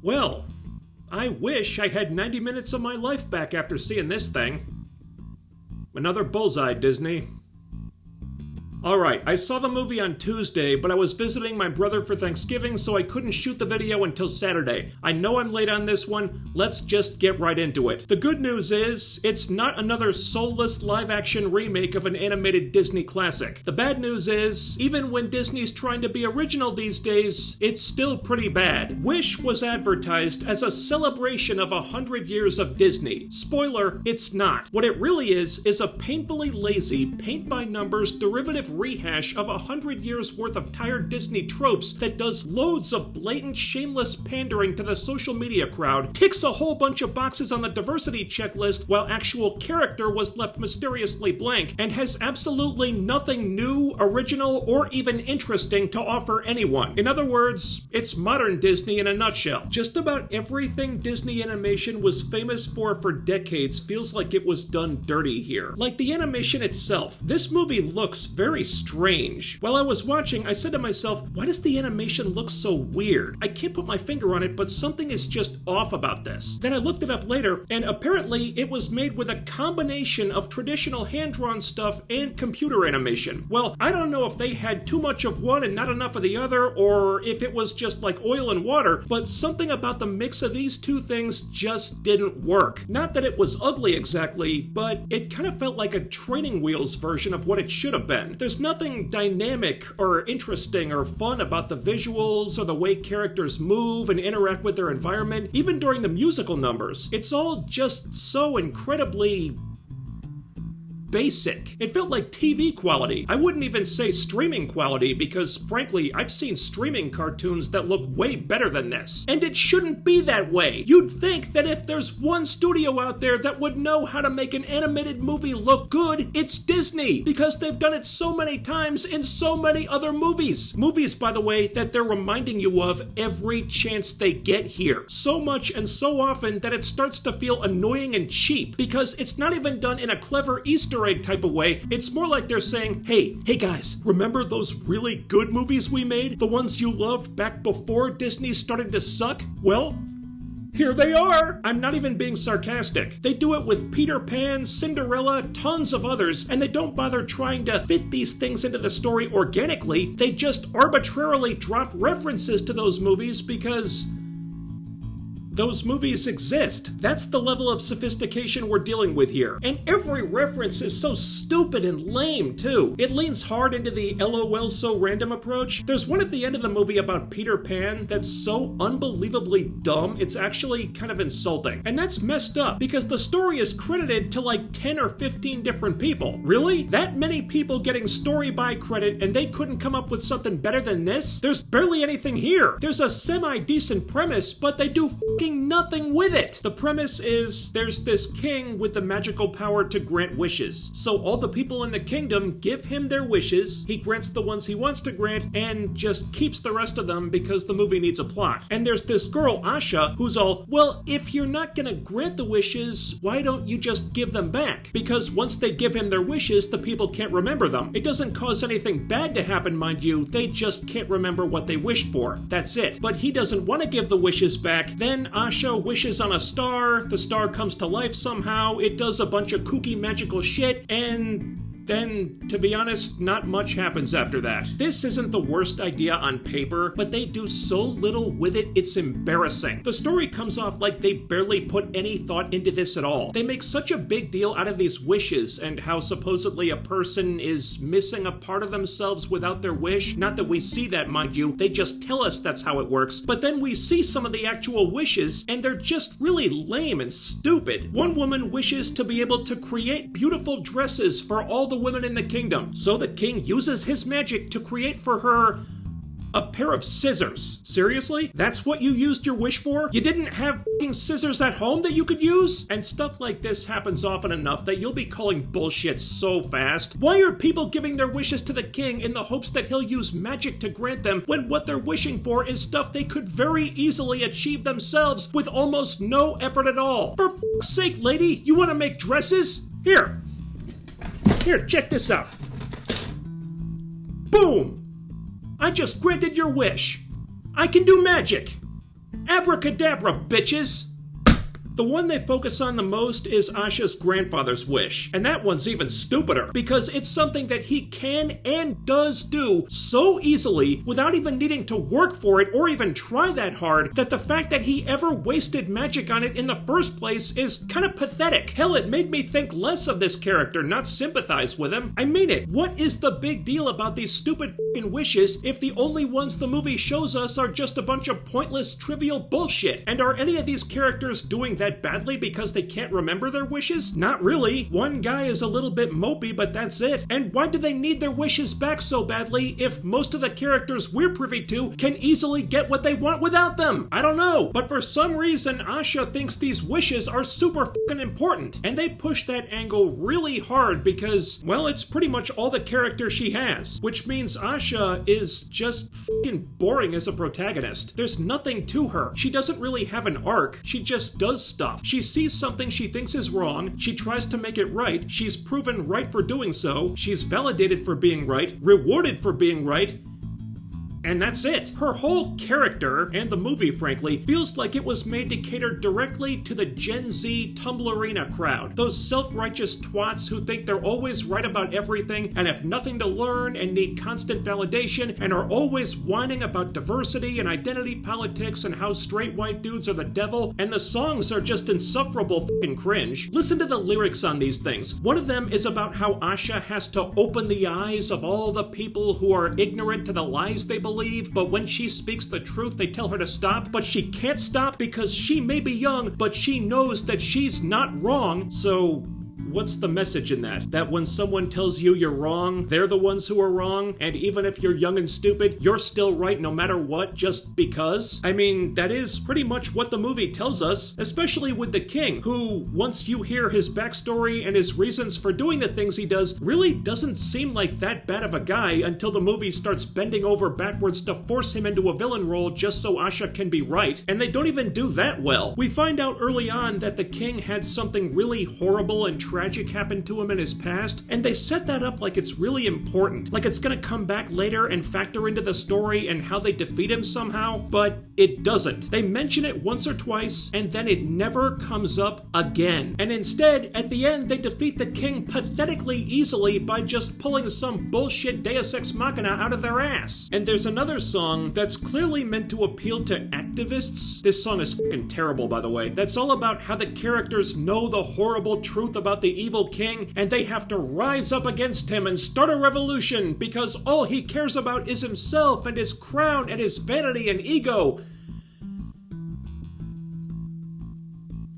Well, I wish I had 90 minutes of my life back after seeing this thing. Another bullseye, Disney. Alright, I saw the movie on Tuesday, but I was visiting my brother for Thanksgiving, so I couldn't shoot the video until Saturday. I know I'm late on this one, let's just get right into it. The good news is, it's not another soulless live-action remake of an animated Disney classic. The bad news is, even when Disney's trying to be original these days, it's still pretty bad. Wish was advertised as a celebration of 100 years of Disney. Spoiler, it's not. What it really is a painfully lazy, paint-by-numbers, derivative rehash of 100 years worth of tired Disney tropes that does loads of blatant, shameless pandering to the social media crowd, ticks a whole bunch of boxes on the diversity checklist while actual character was left mysteriously blank, and has absolutely nothing new, original, or even interesting to offer anyone. In other words, it's modern Disney in a nutshell. Just about everything Disney animation was famous for decades feels like it was done dirty here. Like the animation itself. This movie looks very strange. While I was watching, I said to myself, why does the animation look so weird? I can't put my finger on it, but something is just off about this. Then I looked it up later, and apparently it was made with a combination of traditional hand-drawn stuff and computer animation. Well, I don't know if they had too much of one and not enough of the other, or if it was just like oil and water, but something about the mix of these two things just didn't work. Not that it was ugly exactly, but it kind of felt like a training wheels version of what it should have been. There's nothing dynamic or interesting or fun about the visuals or the way characters move and interact with their environment, even during the musical numbers. It's all just so incredibly basic. It felt like TV quality. I wouldn't even say streaming quality because, frankly, I've seen streaming cartoons that look way better than this. And it shouldn't be that way. You'd think that if there's one studio out there that would know how to make an animated movie look good, it's Disney, because they've done it so many times in so many other movies. Movies, by the way, that they're reminding you of every chance they get here. So much and so often that it starts to feel annoying and cheap, because it's not even done in a clever Easter egg type of way. It's more like they're saying, hey guys, remember those really good movies we made? The ones you loved back before Disney started to suck? Well, here they are! I'm not even being sarcastic. They do it with Peter Pan, Cinderella, tons of others, and they don't bother trying to fit these things into the story organically. They just arbitrarily drop references to those movies because those movies exist. That's the level of sophistication we're dealing with here. And every reference is so stupid and lame, too. It leans hard into the LOL so random approach. There's one at the end of the movie about Peter Pan that's so unbelievably dumb, it's actually kind of insulting. And that's messed up, because the story is credited to like 10 or 15 different people. Really? That many people getting story by credit and they couldn't come up with something better than this? There's barely anything here. There's a semi-decent premise, but they do nothing with it. The premise is there's this king with the magical power to grant wishes. So all the people in the kingdom give him their wishes, he grants the ones he wants to grant, and just keeps the rest of them because the movie needs a plot. And there's this girl, Asha, who's all, well, if you're not gonna grant the wishes, why don't you just give them back? Because once they give him their wishes, the people can't remember them. It doesn't cause anything bad to happen, mind you, they just can't remember what they wished for. That's it. But he doesn't want to give the wishes back. Then Asha wishes on a star, the star comes to life somehow, it does a bunch of kooky magical shit, and then, to be honest, not much happens after that. This isn't the worst idea on paper, but they do so little with it, it's embarrassing. The story comes off like they barely put any thought into this at all. They make such a big deal out of these wishes and how supposedly a person is missing a part of themselves without their wish. Not that we see that, mind you, they just tell us that's how it works. But then we see some of the actual wishes, and they're just really lame and stupid. One woman wishes to be able to create beautiful dresses for all the women in the kingdom, so the king uses his magic to create for her a pair of scissors. Seriously? That's what you used your wish for? You didn't have f***ing scissors at home that you could use? And stuff like this happens often enough that you'll be calling bullshit so fast. Why are people giving their wishes to the king in the hopes that he'll use magic to grant them when what they're wishing for is stuff they could very easily achieve themselves with almost no effort at all? For f***'s sake, lady, you want to make dresses? Here, check this out. Boom! I just granted your wish. I can do magic. Abracadabra, bitches! The one they focus on the most is Asha's grandfather's wish, and that one's even stupider, because it's something that he can and does do so easily without even needing to work for it or even try that hard, that the fact that he ever wasted magic on it in the first place is kind of pathetic. Hell, it made me think less of this character, not sympathize with him. I mean it. What is the big deal about these stupid f***ing wishes if the only ones the movie shows us are just a bunch of pointless, trivial bullshit? And are any of these characters doing that badly because they can't remember their wishes? Not really. One guy is a little bit mopey, but that's it. And why do they need their wishes back so badly if most of the characters we're privy to can easily get what they want without them? I don't know. But for some reason, Asha thinks these wishes are super fucking important. And they push that angle really hard because, well, it's pretty much all the character she has. Which means Asha is just fucking boring as a protagonist. There's nothing to her. She doesn't really have an arc. She just does stuff. She sees something she thinks is wrong, she tries to make it right, she's proven right for doing so, she's validated for being right, rewarded for being right, and that's it. Her whole character, and the movie frankly, feels like it was made to cater directly to the Gen Z Tumblrina crowd. Those self-righteous twats who think they're always right about everything and have nothing to learn and need constant validation and are always whining about diversity and identity politics and how straight white dudes are the devil, and the songs are just insufferable fucking cringe. Listen to the lyrics on these things. One of them is about how Asha has to open the eyes of all the people who are ignorant to the lies they believe, but when she speaks the truth, they tell her to stop, but she can't stop because she may be young, but she knows that she's not wrong, so what's the message in that? That when someone tells you you're wrong, they're the ones who are wrong, and even if you're young and stupid, you're still right no matter what, just because? I mean, that is pretty much what the movie tells us, especially with the king, who, once you hear his backstory and his reasons for doing the things he does, really doesn't seem like that bad of a guy until the movie starts bending over backwards to force him into a villain role just so Asha can be right, and they don't even do that well. We find out early on that the king had something really horrible and tragic happened to him in his past, and they set that up like it's really important, like it's gonna come back later and factor into the story and how they defeat him somehow, but it doesn't. They mention it once or twice, and then it never comes up again. And instead, at the end, they defeat the king pathetically easily by just pulling some bullshit Deus Ex Machina out of their ass. And there's another song that's clearly meant to appeal to activists. This song is fucking terrible, by the way. That's all about how the characters know the horrible truth about the evil king, and they have to rise up against him and start a revolution because all he cares about is himself and his crown and his vanity and ego.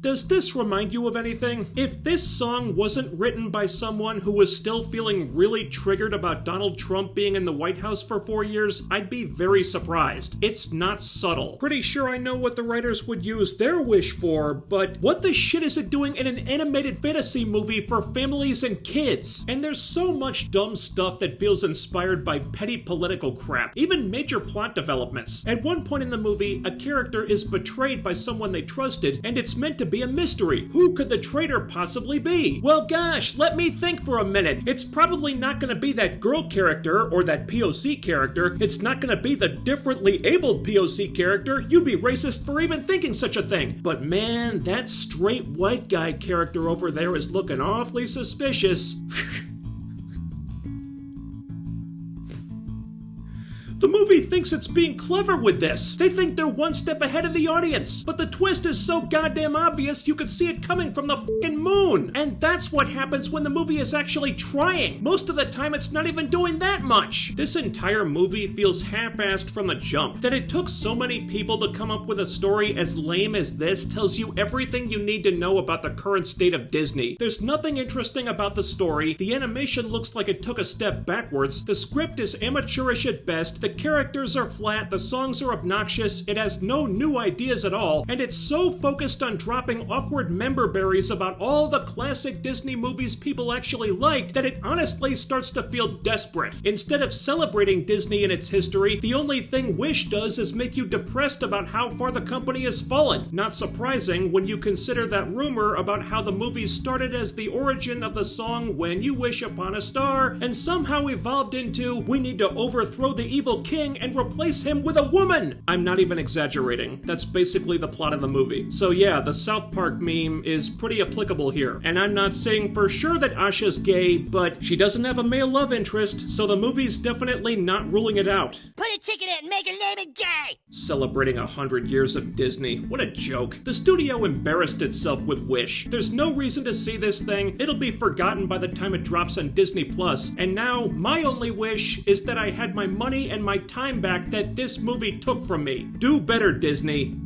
Does this remind you of anything? If this song wasn't written by someone who was still feeling really triggered about Donald Trump being in the White House for 4 years, I'd be very surprised. It's not subtle. Pretty sure I know what the writers would use their wish for, but what the shit is it doing in an animated fantasy movie for families and kids? And there's so much dumb stuff that feels inspired by petty political crap, even major plot developments. At one point in the movie, a character is betrayed by someone they trusted, and it's meant to be a mystery. Who could the traitor possibly be? Well, gosh, let me think for a minute. It's probably not going to be that girl character or that POC character. It's not going to be the differently abled POC character. You'd be racist for even thinking such a thing. But man, that straight white guy character over there is looking awfully suspicious. The movie thinks it's being clever with this. They think they're one step ahead of the audience. But the twist is so goddamn obvious you could see it coming from the fucking moon. And that's what happens when the movie is actually trying. Most of the time it's not even doing that much. This entire movie feels half-assed from the jump. That it took so many people to come up with a story as lame as this tells you everything you need to know about the current state of Disney. There's nothing interesting about the story. The animation looks like it took a step backwards. The script is amateurish at best. The characters are flat, the songs are obnoxious, it has no new ideas at all, and it's so focused on dropping awkward member berries about all the classic Disney movies people actually liked that it honestly starts to feel desperate. Instead of celebrating Disney and its history, the only thing Wish does is make you depressed about how far the company has fallen. Not surprising when you consider that rumor about how the movie started as the origin of the song When You Wish Upon a Star, and somehow evolved into we need to overthrow the evil king and replace him with a woman! I'm not even exaggerating. That's basically the plot of the movie. So yeah, the South Park meme is pretty applicable here. And I'm not saying for sure that Asha's gay, but she doesn't have a male love interest, so the movie's definitely not ruling it out. Put a ticket in, make a name it gay! Celebrating 100 years of Disney. What a joke. The studio embarrassed itself with Wish. There's no reason to see this thing. It'll be forgotten by the time it drops on Disney Plus. And now, my only wish is that I had my money and my time back that this movie took from me. Do better, Disney.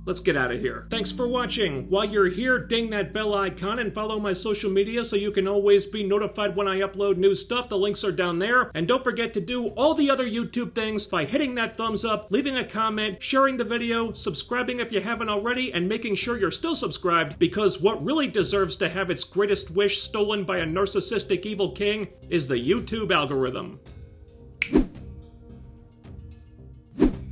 Let's get out of here. Thanks for watching. While you're here, ding that bell icon and follow my social media so you can always be notified when I upload new stuff. The links are down there. And don't forget to do all the other YouTube things by hitting that thumbs up, leaving a comment, sharing the video, subscribing if you haven't already, and making sure you're still subscribed, because what really deserves to have its greatest wish stolen by a narcissistic evil king is the YouTube algorithm.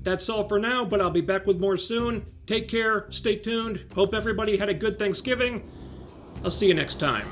That's all for now, but I'll be back with more soon. Take care, stay tuned, hope everybody had a good Thanksgiving. I'll see you next time.